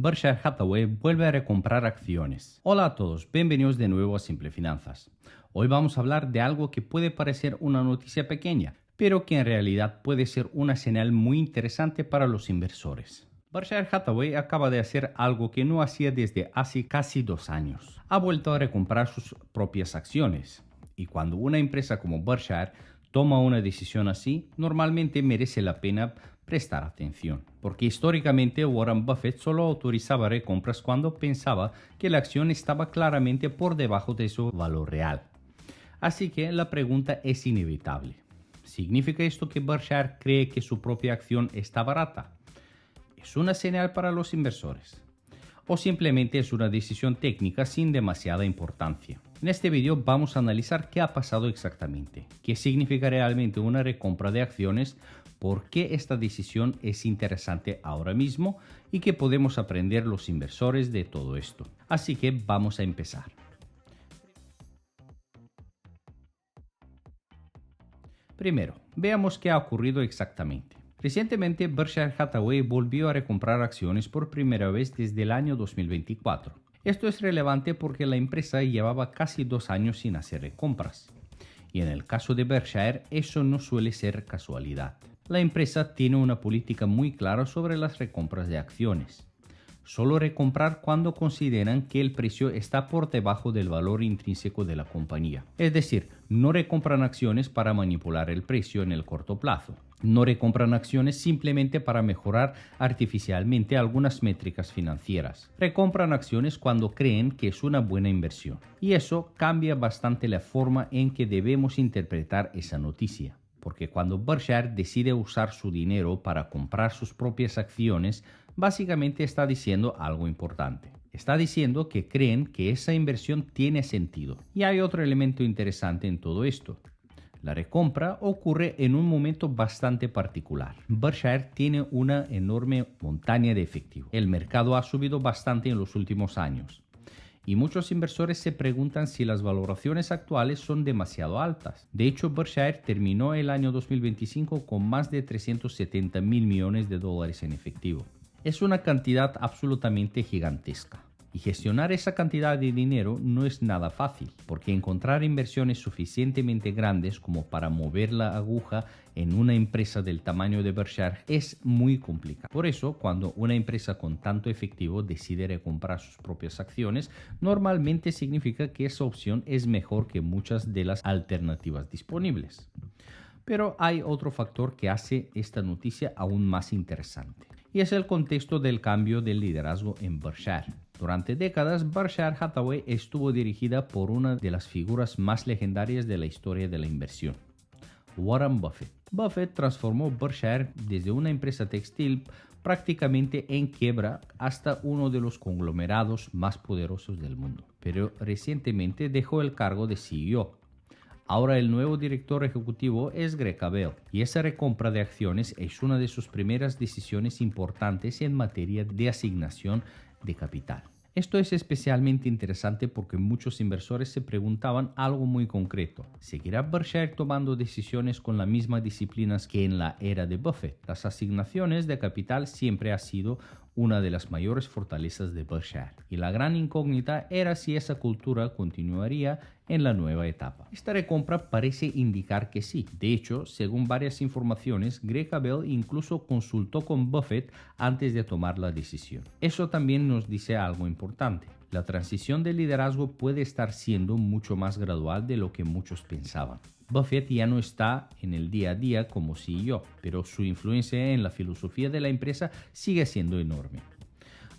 Berkshire Hathaway vuelve a recomprar acciones. Hola a todos, bienvenidos de nuevo a Simple Finanzas. Hoy vamos a hablar de algo que puede parecer una noticia pequeña, pero que en realidad puede ser una señal muy interesante para los inversores. Berkshire Hathaway acaba de hacer algo que no hacía desde hace casi 2 años. Ha vuelto a recomprar sus propias acciones. Y cuando una empresa como Berkshire toma una decisión así, normalmente merece la pena prestar atención, porque históricamente Warren Buffett solo autorizaba recompras cuando pensaba que la acción estaba claramente por debajo de su valor real. Así que la pregunta es inevitable. ¿Significa esto que Berkshire cree que su propia acción está barata? ¿Es una señal para los inversores? ¿O simplemente es una decisión técnica sin demasiada importancia? En este video vamos a analizar qué ha pasado exactamente, qué significa realmente una recompra de acciones, por qué esta decisión es interesante ahora mismo y qué podemos aprender los inversores de todo esto. Así que vamos a empezar. Primero, veamos qué ha ocurrido exactamente. Recientemente, Berkshire Hathaway volvió a recomprar acciones por primera vez desde el año 2024. Esto es relevante porque la empresa llevaba casi 2 años sin hacer recompras. Y en el caso de Berkshire, eso no suele ser casualidad. La empresa tiene una política muy clara sobre las recompras de acciones. Solo recomprar cuando consideran que el precio está por debajo del valor intrínseco de la compañía. Es decir, no recompran acciones para manipular el precio en el corto plazo. No recompran acciones simplemente para mejorar artificialmente algunas métricas financieras. Recompran acciones cuando creen que es una buena inversión. Y eso cambia bastante la forma en que debemos interpretar esa noticia. Porque cuando Berkshire decide usar su dinero para comprar sus propias acciones, básicamente está diciendo algo importante. Está diciendo que creen que esa inversión tiene sentido. Y hay otro elemento interesante en todo esto. La recompra ocurre en un momento bastante particular. Berkshire tiene una enorme montaña de efectivo. El mercado ha subido bastante en los últimos años. Y muchos inversores se preguntan si las valoraciones actuales son demasiado altas. De hecho, Berkshire terminó el año 2025 con más de 370 mil millones de dólares en efectivo. Es una cantidad absolutamente gigantesca. Y gestionar esa cantidad de dinero no es nada fácil, porque encontrar inversiones suficientemente grandes como para mover la aguja en una empresa del tamaño de Berkshire es muy complicado. Por eso, cuando una empresa con tanto efectivo decide recomprar sus propias acciones, normalmente significa que esa opción es mejor que muchas de las alternativas disponibles. Pero hay otro factor que hace esta noticia aún más interesante, y es el contexto del cambio de liderazgo en Berkshire. Durante décadas, Berkshire Hathaway estuvo dirigida por una de las figuras más legendarias de la historia de la inversión, Warren Buffett. Buffett transformó Berkshire desde una empresa textil prácticamente en quiebra hasta uno de los conglomerados más poderosos del mundo. Pero recientemente dejó el cargo de CEO. Ahora el nuevo director ejecutivo es Greg Abel, y esa recompra de acciones es una de sus primeras decisiones importantes en materia de asignación de capital. Esto es especialmente interesante porque muchos inversores se preguntaban algo muy concreto. ¿Seguirá Berkshire tomando decisiones con la misma disciplina que en la era de Buffett? Las asignaciones de capital siempre ha sido una de las mayores fortalezas de Berkshire, y la gran incógnita era si esa cultura continuaría en la nueva etapa. Esta recompra parece indicar que sí. De hecho, según varias informaciones, Greg Abel incluso consultó con Buffett antes de tomar la decisión. Eso también nos dice algo importante. La transición de liderazgo puede estar siendo mucho más gradual de lo que muchos pensaban. Buffett ya no está en el día a día como CEO, pero su influencia en la filosofía de la empresa sigue siendo enorme.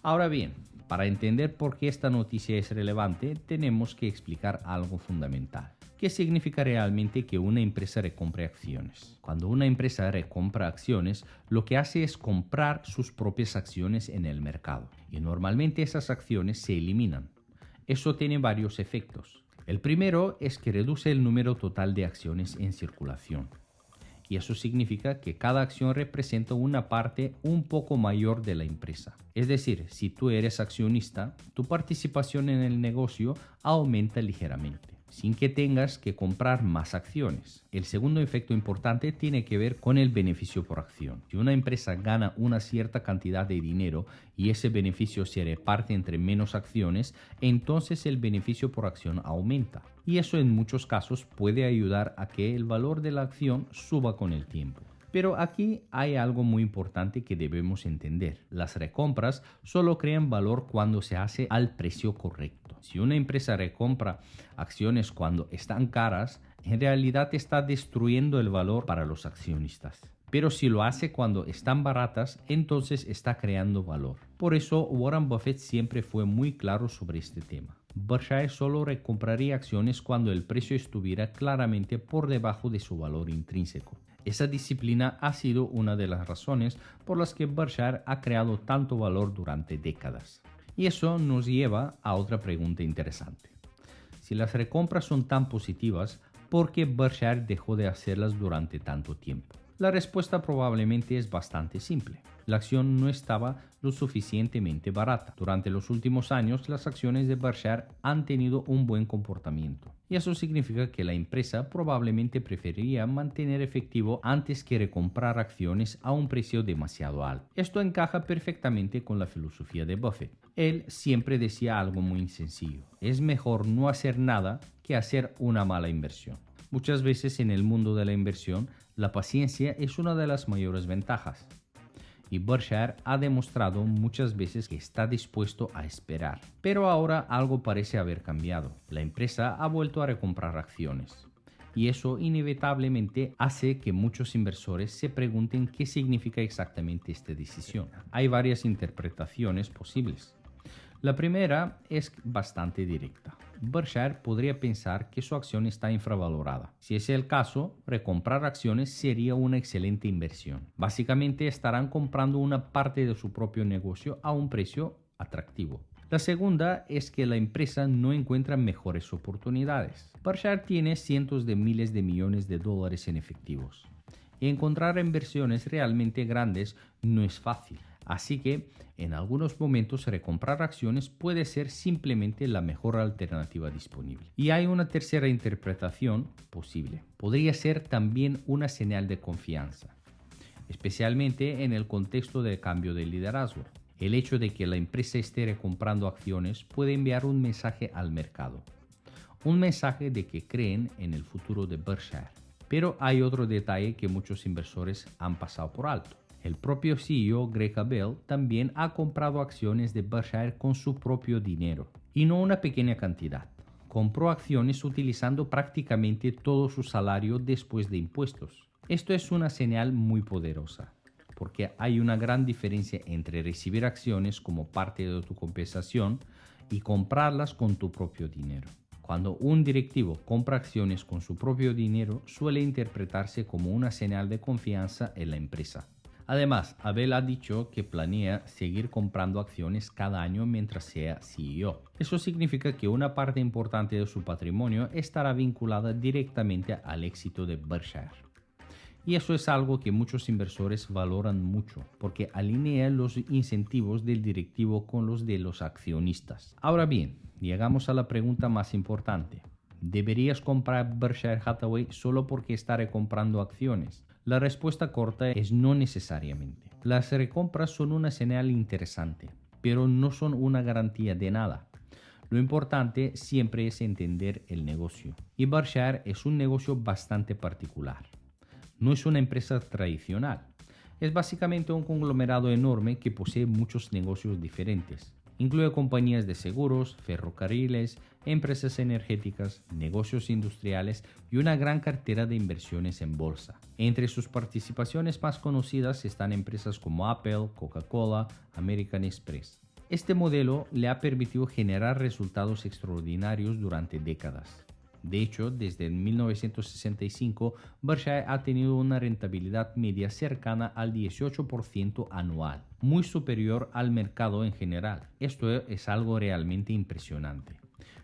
Ahora bien, para entender por qué esta noticia es relevante, tenemos que explicar algo fundamental. ¿Qué significa realmente que una empresa recompre acciones? Cuando una empresa recompra acciones, lo que hace es comprar sus propias acciones en el mercado, y normalmente esas acciones se eliminan. Eso tiene varios efectos. El primero es que reduce el número total de acciones en circulación. Y eso significa que cada acción representa una parte un poco mayor de la empresa. Es decir, si tú eres accionista, tu participación en el negocio aumenta ligeramente. sin que tengas que comprar más acciones. El segundo efecto importante tiene que ver con el beneficio por acción. Si una empresa gana una cierta cantidad de dinero y ese beneficio se reparte entre menos acciones, entonces el beneficio por acción aumenta. Y eso en muchos casos puede ayudar a que el valor de la acción suba con el tiempo. Pero aquí hay algo muy importante que debemos entender. Las recompras solo crean valor cuando se hace al precio correcto. Si una empresa recompra acciones cuando están caras, en realidad está destruyendo el valor para los accionistas. Pero si lo hace cuando están baratas, entonces está creando valor. Por eso Warren Buffett siempre fue muy claro sobre este tema. Berkshire solo recompraría acciones cuando el precio estuviera claramente por debajo de su valor intrínseco. Esa disciplina ha sido una de las razones por las que Berkshire ha creado tanto valor durante décadas. Y eso nos lleva a otra pregunta interesante. Si las recompras son tan positivas, ¿por qué Berkshire dejó de hacerlas durante tanto tiempo? La respuesta probablemente es bastante simple. La acción no estaba lo suficientemente barata. Durante los últimos años, las acciones de Berkshire han tenido un buen comportamiento. Y eso significa que la empresa probablemente preferiría mantener efectivo antes que recomprar acciones a un precio demasiado alto. Esto encaja perfectamente con la filosofía de Buffett. Él siempre decía algo muy sencillo: es mejor no hacer nada que hacer una mala inversión. Muchas veces en el mundo de la inversión, la paciencia es una de las mayores ventajas. Y Berkshire ha demostrado muchas veces que está dispuesto a esperar. Pero ahora algo parece haber cambiado. La empresa ha vuelto a recomprar acciones. Y eso inevitablemente hace que muchos inversores se pregunten qué significa exactamente esta decisión. Hay varias interpretaciones posibles. La primera es bastante directa. Berkshire podría pensar que su acción está infravalorada. Si es el caso, recomprar acciones sería una excelente inversión. Básicamente estarán comprando una parte de su propio negocio a un precio atractivo. La segunda es que la empresa no encuentra mejores oportunidades. Berkshire tiene cientos de miles de millones de dólares en efectivos. Y encontrar inversiones realmente grandes no es fácil. Así que, en algunos momentos, recomprar acciones puede ser simplemente la mejor alternativa disponible. Y hay una tercera interpretación posible. Podría ser también una señal de confianza, especialmente en el contexto del cambio de liderazgo. El hecho de que la empresa esté recomprando acciones puede enviar un mensaje al mercado. Un mensaje de que creen en el futuro de Berkshire. Pero hay otro detalle que muchos inversores han pasado por alto. El propio CEO Greg Abel también ha comprado acciones de Berkshire con su propio dinero, y no una pequeña cantidad. Compró acciones utilizando prácticamente todo su salario después de impuestos. Esto es una señal muy poderosa, porque hay una gran diferencia entre recibir acciones como parte de tu compensación y comprarlas con tu propio dinero. Cuando un directivo compra acciones con su propio dinero, suele interpretarse como una señal de confianza en la empresa. Además, Abel ha dicho que planea seguir comprando acciones cada año mientras sea CEO. Eso significa que una parte importante de su patrimonio estará vinculada directamente al éxito de Berkshire. Y eso es algo que muchos inversores valoran mucho, porque alinea los incentivos del directivo con los de los accionistas. Ahora bien, llegamos a la pregunta más importante. ¿Deberías comprar Berkshire Hathaway solo porque está recomprando acciones? La respuesta corta es no necesariamente. Las recompras son una señal interesante, pero no son una garantía de nada. Lo importante siempre es entender el negocio. Y Berkshire es un negocio bastante particular. No es una empresa tradicional. Es básicamente un conglomerado enorme que posee muchos negocios diferentes. Incluye compañías de seguros, ferrocarriles, empresas energéticas, negocios industriales y una gran cartera de inversiones en bolsa. Entre sus participaciones más conocidas están empresas como Apple, Coca-Cola, American Express. Este modelo le ha permitido generar resultados extraordinarios durante décadas. De hecho, desde 1965, Berkshire ha tenido una rentabilidad media cercana al 18% anual, muy superior al mercado en general. Esto es algo realmente impresionante.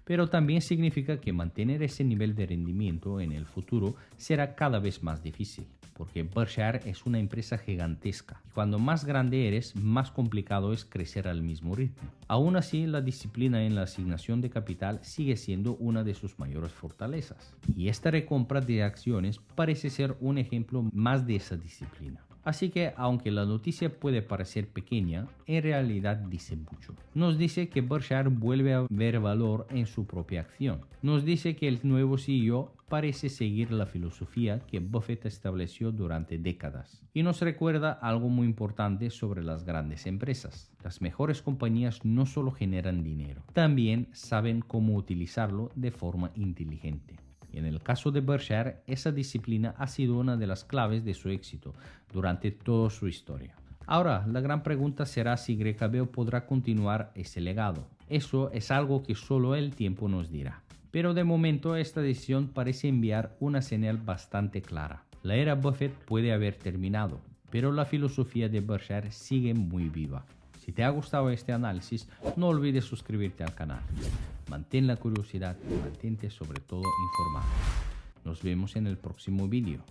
Pero también significa que mantener ese nivel de rendimiento en el futuro será cada vez más difícil. porque Berkshire es una empresa gigantesca y cuando más grande eres, más complicado es crecer al mismo ritmo. Aún así, la disciplina en la asignación de capital sigue siendo una de sus mayores fortalezas, y esta recompra de acciones parece ser un ejemplo más de esa disciplina. Así que, aunque la noticia puede parecer pequeña, en realidad dice mucho. Nos dice que Berkshire vuelve a ver valor en su propia acción. Nos dice que el nuevo CEO parece seguir la filosofía que Buffett estableció durante décadas. Y nos recuerda algo muy importante sobre las grandes empresas. Las mejores compañías no solo generan dinero, también saben cómo utilizarlo de forma inteligente. Y en el caso de Berkshire, esa disciplina ha sido una de las claves de su éxito durante toda su historia. Ahora, la gran pregunta será si Greg Abel podrá continuar ese legado. Eso es algo que solo el tiempo nos dirá. Pero de momento esta decisión parece enviar una señal bastante clara. La era Buffett puede haber terminado, pero la filosofía de Berkshire sigue muy viva. Si te ha gustado este análisis, no olvides suscribirte al canal. Mantén la curiosidad y mantente sobre todo informado. Nos vemos en el próximo vídeo.